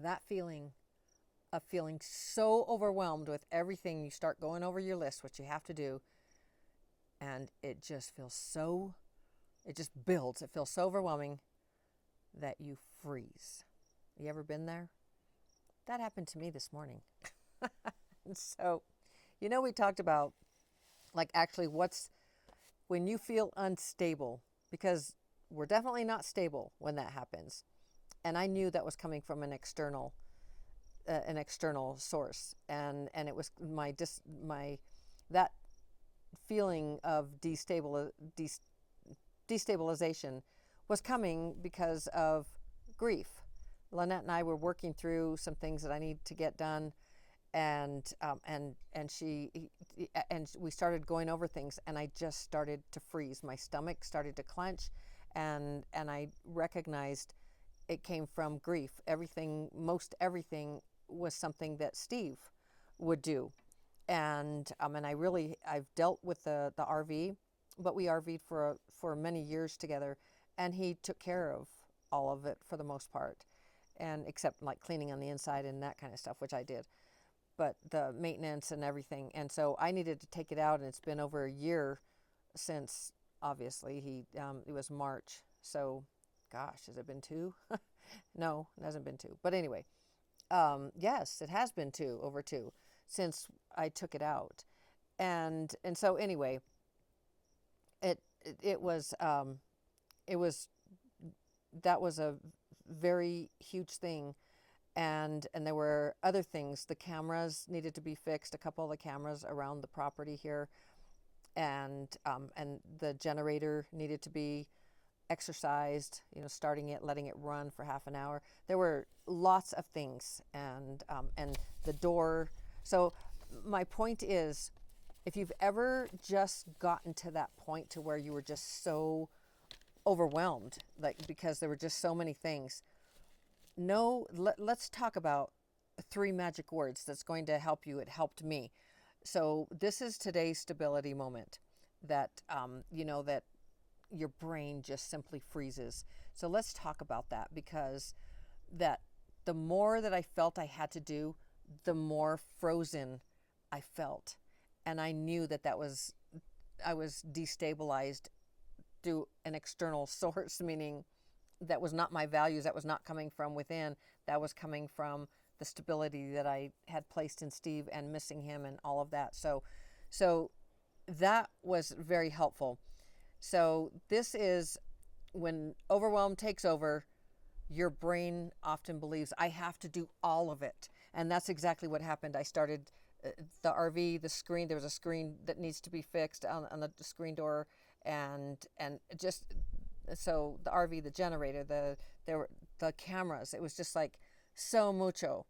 that feeling of feeling so overwhelmed with everything. You start going over your list, what you have to do, and it just feels so, it just builds. It feels so overwhelming that you freeze. You ever been there? That happened to me this morning. And so, we talked about, like, actually what's when you feel unstable, because we're definitely not stable when that happens. And I knew that was coming from an external source, and it was my that feeling of destabilization was coming because of grief. Lynette and I were working through some things that I need to get done, and we started going over things, and I just started to freeze. My stomach started to clench, and I recognized it came from grief. Most everything was something that Steve would do, and I've dealt with the RV, but we RV'd for many years together, and he took care of all of it for the most part, and except like cleaning on the inside and that kind of stuff, which I did, but the maintenance and everything. And so I needed to take it out, and it's been over a year since, obviously, it was March. So, gosh, has it been 2? No, it hasn't been 2. But anyway, yes, it has been over 2 since I took it out. And so anyway, it was, that was a very huge thing. And there were other things. The cameras needed to be fixed, a couple of the cameras around the property here, and the generator needed to be exercised, starting it, letting it run for half an hour. There were lots of things, and the door. So my point is, if you've ever just gotten to that point to where you were just so overwhelmed, like, because there were just so many things, let's talk about 3 magic words that's going to help you. It helped me. So this is today's stability moment, that that your brain just simply freezes. So let's talk about that, because that the more that I felt I had to do, the more frozen I felt, and I knew that I was destabilized through an external source, meaning that was not my values, that was not coming from within, that was coming from the stability that I had placed in Steve and missing him and all of that. So that was very helpful. So this is when overwhelm takes over, your brain often believes, I have to do all of it. And that's exactly what happened. I started the RV, the screen, there was a screen that needs to be fixed on the screen door, and just, so the RV, the generator, the cameras, it was just like so mucho.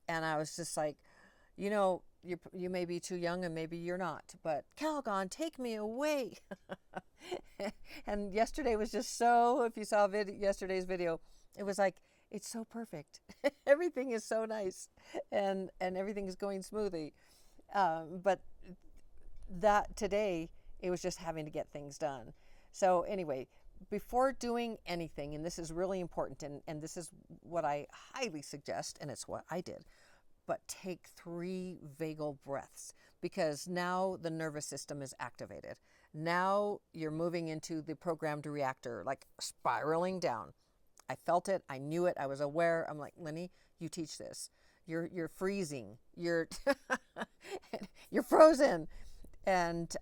And I was just like, you may be too young and maybe you're not, but Calgon, take me away. And yesterday was just so, if you saw yesterday's video, it was like, it's so perfect. Everything is so nice, and everything is going smoothly. But that today, it was just having to get things done. So anyway, before doing anything, and this is really important, and this is what I highly suggest, and it's what I did, but take 3 vagal breaths, because now the nervous system is activated. Now you're moving into the programmed reactor, like spiraling down. I felt it. I knew it. I was aware. I'm like, Lynnie, you teach this. You're freezing. You're you're frozen, and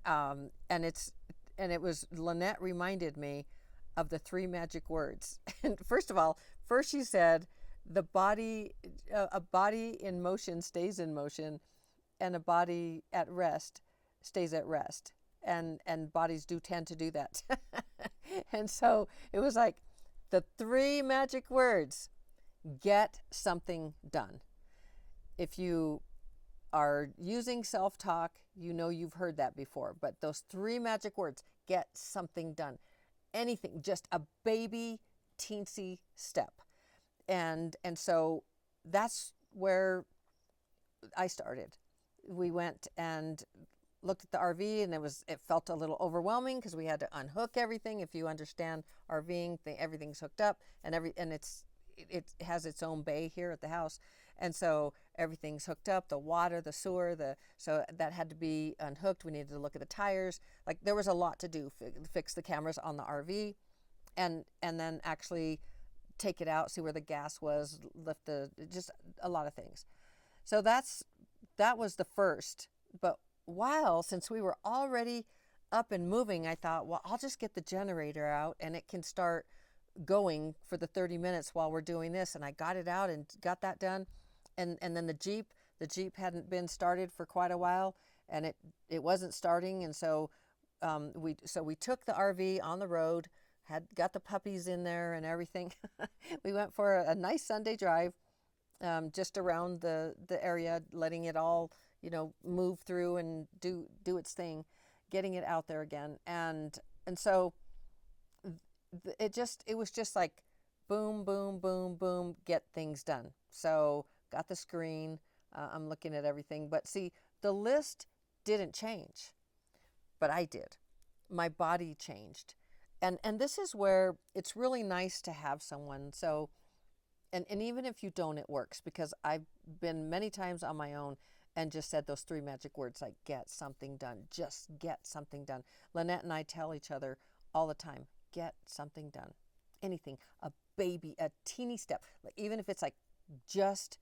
it was, Lynette reminded me of the 3 magic words. And first she said, a body in motion stays in motion, and a body at rest stays at rest. And bodies do tend to do that. And so it was like the 3 magic words: get something done. If you are using self-talk, you've heard that before, but those 3 magic words: get something done. Anything, just a baby teensy step. And so that's where I started. We went and looked at the RV, and it felt a little overwhelming because we had to unhook everything. If you understand RVing, everything's hooked up, and it has its own bay here at the house, and so everything's hooked up, the water, the sewer, so that had to be unhooked. We needed to look at the tires. Like, there was a lot to do. Fix the cameras on the RV, and then actually take it out, see where the gas was, lift just a lot of things. So that was the first. But since we were already up and moving, I thought, well, I'll just get the generator out and it can start going for the 30 minutes while we're doing this. And I got it out and got that done. And then the Jeep hadn't been started for quite a while, and it wasn't starting. And so we took the RV on the road, got the puppies in there and everything. We went for a nice Sunday drive, just around the area, letting it all, move through and do its thing, getting it out there again. And so it was just like boom, boom, boom, boom, get things done. So got the screen, I'm looking at everything. But see, the list didn't change, but I did. My body changed. And this is where it's really nice to have someone. So, and even if you don't, it works, because I've been many times on my own and just said those 3 magic words, like, get something done, just get something done. Lynette and I tell each other all the time, get something done. Anything, a baby, a teeny step, like, even if it's like just,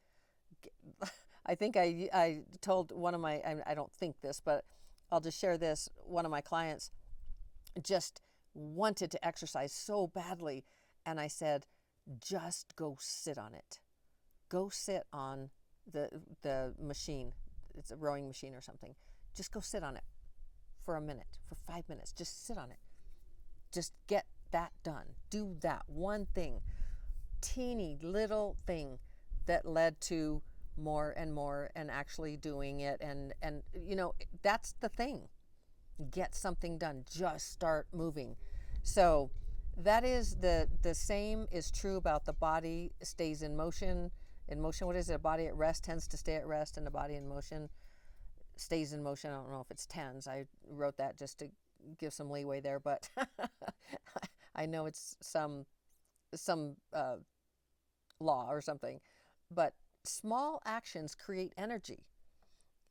I think I told one of my, I don't think this, but I'll just share this. One of my clients just wanted to exercise so badly. And I said, just go sit on it. Go sit on the machine. It's a rowing machine or something. Just go sit on it for a minute, for 5 minutes. Just sit on it. Just get that done. Do that one thing, teeny little thing that led to more and more and actually doing it. And that's the thing. Get something done. Just start moving. So that is the same is true about the body stays in motion. In motion, what is it? A body at rest tends to stay at rest, and a body in motion stays in motion. I don't know if it's tens. I wrote that just to give some leeway there, but I know it's some law or something. But small actions create energy.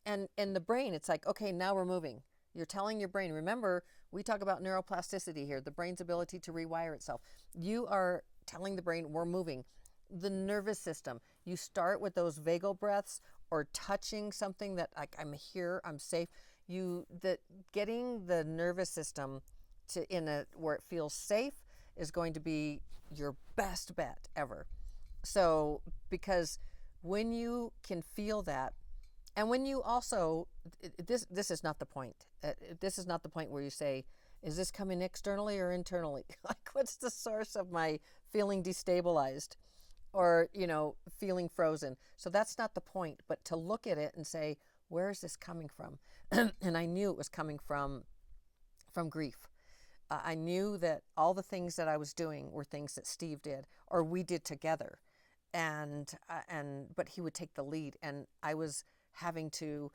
And in the brain, it's like, okay, now we're moving. You're telling your brain, remember, we talk about neuroplasticity here, the brain's ability to rewire itself. You are telling the brain, we're moving. The nervous system, you start with those vagal breaths or touching something that, like, I'm here, I'm safe. Getting the nervous system to where it feels safe is going to be your best bet ever. So, because when you can feel that, and when you also, this is not the point. This is not the point where you say, is this coming externally or internally? Like, what's the source of my feeling destabilized or, feeling frozen? So that's not the point, but to look at it and say, where is this coming from? And I knew it was coming from grief. I knew that all the things that I was doing were things that Steve did or we did together. But he would take the lead, and I was having to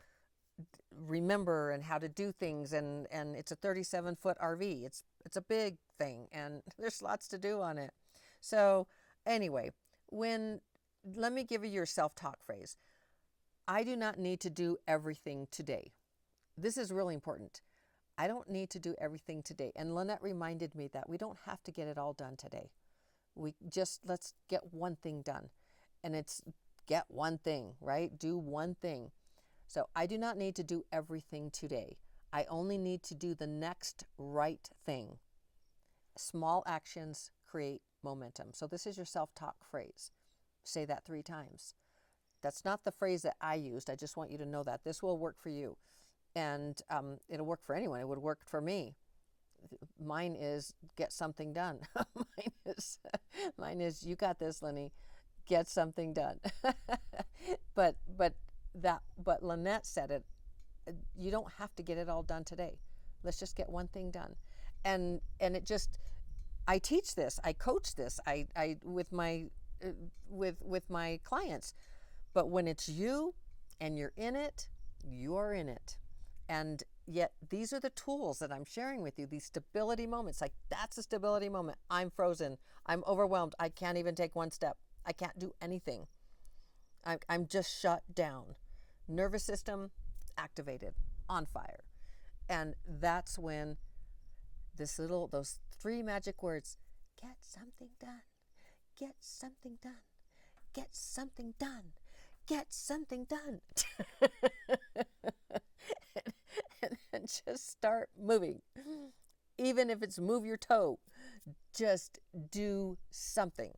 remember and how to do things, and it's a 37-foot RV. It's a big thing, and there's lots to do on it. So anyway, let me give you your self-talk phrase. I do not need to do everything today. This is really important. I don't need to do everything today. And Lynette reminded me that we don't have to get it all done today. Let's get one thing done. And it's get one thing, right? Do one thing. So I do not need to do everything today. I only need to do the next right thing. Small actions create momentum. So this is your self-talk phrase. Say that 3 times. That's not the phrase that I used. I just want you to know that. This will work for you. And it'll work for anyone. It would work for me. Mine is get something done. Mine is you got this, Lynnie. Get something done. But Lynette said it. You don't have to get it all done today. Let's just get one thing done. And it just, I teach this. I coach this. I with my clients. But when it's you and you're in it, you're in it. And yet these are the tools that I'm sharing with you, these stability moments. Like, that's a stability moment. I'm frozen. I'm overwhelmed. I can't even take one step. I can't do anything. I'm just shut down. Nervous system activated, on fire. And that's when those three magic words, get something done, get something done, get something done, get something done. and just start moving. Even if it's move your toe, just do something.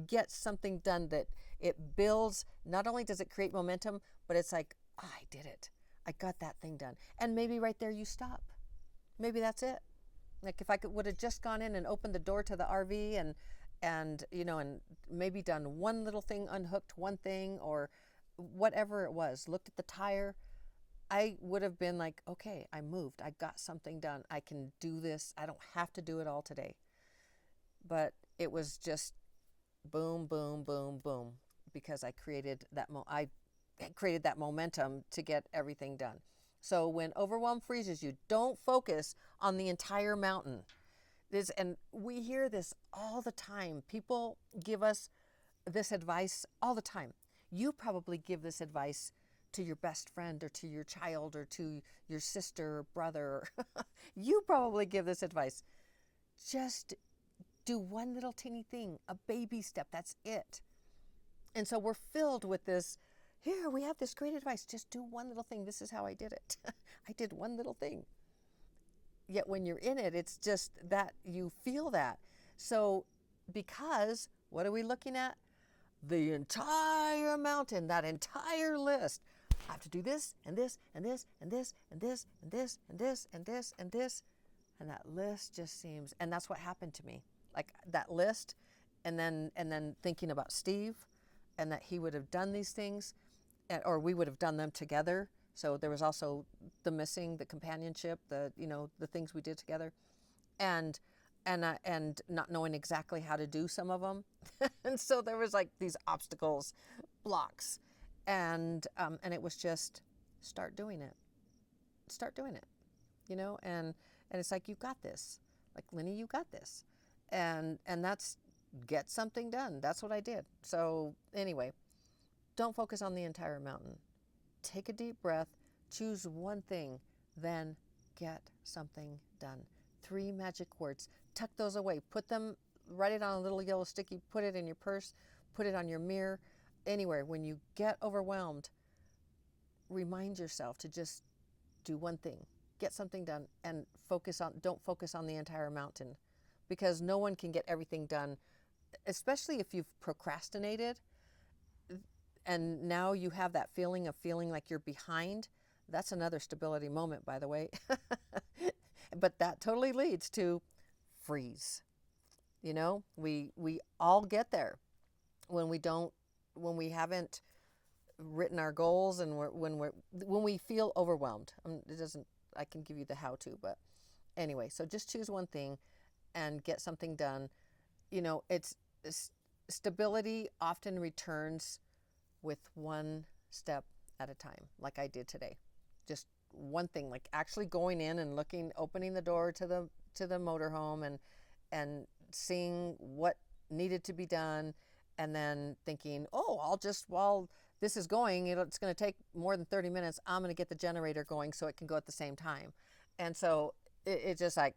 Get something done that it builds. Not only does it create momentum, but it's like, oh, I did it. I got that thing done. And maybe right there you stop. Maybe that's it. Like if I would have just gone in and opened the door to the RV and maybe done one little thing, unhooked one thing or whatever it was, looked at the tire, I would have been like, okay, I moved. I got something done. I can do this. I don't have to do it all today. But it was just boom, boom, boom, boom, because I created that momentum to get everything done. So when overwhelm freezes you, don't focus on the entire mountain. And we hear this all the time. People give us this advice all the time. You probably give this advice to your best friend or to your child or to your sister or brother. You probably give this advice. Just do one little teeny thing, a baby step, that's it. And so we're filled with this, here we have this great advice, just do one little thing. This is how I did it. I did one little thing. Yet when you're in it, it's just that you feel that. So because what are we looking at? The entire mountain, that entire list. I have to do this and this and this and this and this and this and this and this and this. And that list just seems, and that's what happened to me. Like that list, and then thinking about Steve, and that he would have done these things, or we would have done them together. So there was also the companionship, the things we did together, and not knowing exactly how to do some of them, and so there was like these obstacles, blocks, and it was just start doing it, and it's like, you got this, like Lynnie, you got this, and that's get something done. That's what I did. So anyway, don't focus on the entire mountain. Take a deep breath, choose one thing, then get something done. 3 magic words. Tuck those away. Write it on a little yellow sticky, put it in your purse, put it on your mirror, anywhere. When you get overwhelmed, remind yourself to just do one thing. Get something done and don't focus on the entire mountain, because no one can get everything done, especially if you've procrastinated and now you have that feeling like you're behind. That's another stability moment, by the way. But that totally leads to freeze. We all get there when we haven't written our goals, and when we feel overwhelmed. I can give you the how to, but anyway, so just choose one thing and get something done. It's stability often returns with one step at a time, like I did today. Just one thing, like actually going in and opening the door to the motorhome and seeing what needed to be done, and then thinking, oh, while this is going, it's going to take more than 30 minutes. I'm going to get the generator going so it can go at the same time. And so it's just like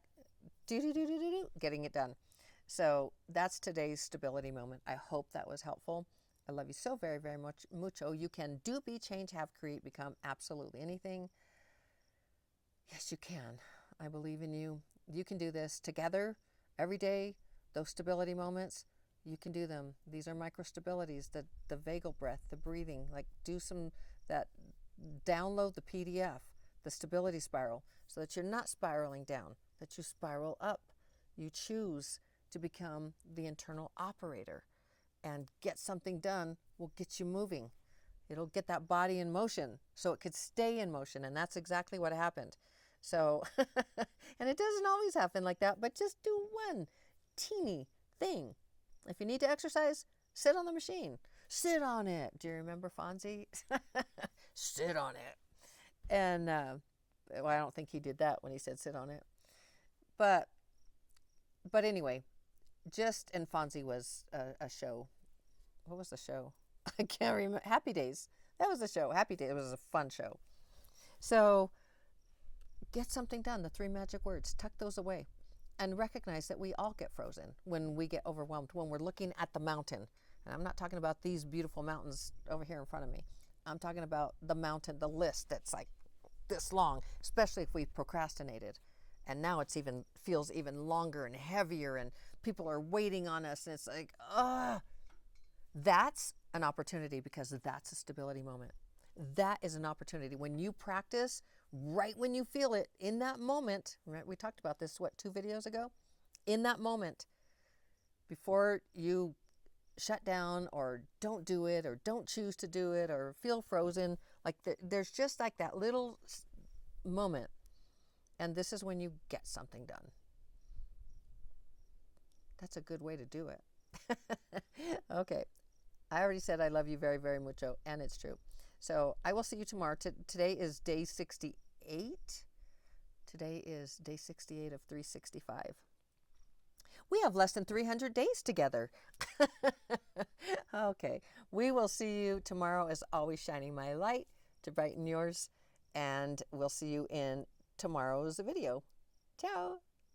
getting it done. So that's today's stability moment. I hope that was helpful. I love you so very, very much. Mucho. You can do, be, change, have, create, become absolutely anything. Yes, you can. I believe in you. You can do this together every day. Those stability moments, you can do them. These are micro stabilities, the vagal breath, the breathing, like download the PDF, the stability spiral, so that you're not spiraling down, that you spiral up. You choose to become the internal operator, and get something done will get you moving. It'll get that body in motion so it could stay in motion. And that's exactly what happened. So, and it doesn't always happen like that, but just do one teeny thing. If you need to exercise, sit on the machine. Sit on it. Do you remember Fonzie? Sit on it. And well, I don't think he did that when he said sit on it. But anyway, and Fonzie was a show What was the show? I can't remember. Happy Days. That was the show. Happy Days. It was a fun show. So get something done. The three magic words. Tuck those away. And recognize that we all get frozen when we get overwhelmed, when we're looking at the mountain. And I'm not talking about these beautiful mountains over here in front of me. I'm talking about the mountain, the list that's like this long, especially if we've procrastinated. And now it's even feels even longer and heavier, and people are waiting on us, and it's like, that's an opportunity, because that's a stability moment. That is an opportunity. When you practice, right when you feel it, in that moment, right? We talked about this, what, 2 videos ago? In that moment, before you shut down or don't do it or don't choose to do it or feel frozen, like there's just like that little moment. And this is when you get something done. That's a good way to do it. Okay. I already said I love you very, very mucho, and it's true. So I will see you tomorrow. Today is day 68. Today is day 68 of 365. We have less than 300 days together. Okay. We will see you tomorrow, as always, shining my light to brighten yours. And we'll see you in tomorrow's video. Ciao.